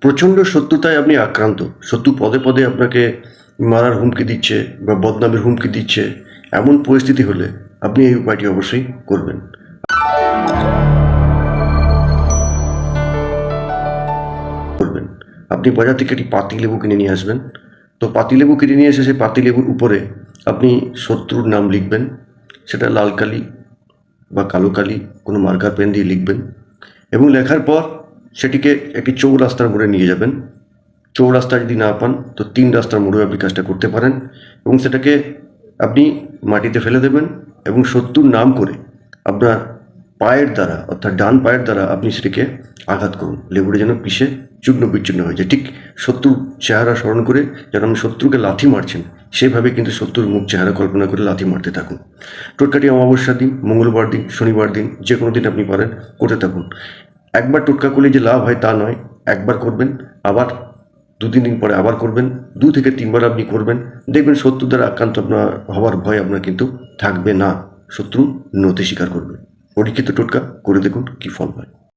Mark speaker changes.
Speaker 1: প্রচণ্ড শত্রুতায় আপনি আক্রান্ত, শত্রু পদে পদে আপনাকে মারার হুমকি দিচ্ছে বা বদনামের হুমকি দিচ্ছে, এমন পরিস্থিতি হলে আপনি এই উপায়টি অবশ্যই করবেন। আপনি বাজার থেকে একটি পাতিলেবু কিনে নিয়ে আসবেন। তো পাতিলেবু কিনে নিয়ে এসে সেই পাতিলেবুর উপরে আপনি শত্রুর নাম লিখবেন। সেটা লাল কালি বা কালো কালি কোনো মার্কার পেন দিয়ে লিখবেন এবং লেখার পর সেটিকে একটি চৌরাস্তার মোড়ে নিয়ে যাবেন। চৌরাস্তা যদি না পান তো 3 রাস্তার মোড়েও আপনি কাজটা করতে পারেন এবং সেটাকে আপনি মাটিতে ফেলে দেবেন এবং শত্রুর নাম করে আপনার পায়ের দ্বারা, অর্থাৎ ডান পায়ের দ্বারা আপনি সেটিকে আঘাত করুন। লেবুটা যেন পিষে চূর্ণ বিচ্ছিন্ন হয়ে যায়। ঠিক শত্রুর চেহারা স্মরণ করে যেন আপনি শত্রুকে লাথি মারছেন সেভাবে কিন্তু শত্রুর মুখ চেহারা কল্পনা করে লাথি মারতে থাকুন। টোটকাটি অমাবস্যার দিন, মঙ্গলবার দিন, শনিবার দিন, যে কোনো দিন আপনি পারেন করতে থাকুন। একবার টোটকা করলে যে লাভ হয় তা নয়, একবার করবেন, আবার 2-3 দিন পরে আবার করবেন, 2 থেকে 3 বার আপনি করবেন, দেখবেন শত্রু দ্বারা আক্রান্ত আপনার হওয়ার ভয় আপনার কিন্তু থাকবে না। শত্রু নতি স্বীকার করবে। পরীক্ষিত টোটকা করে দেখুন কি ফল হয়।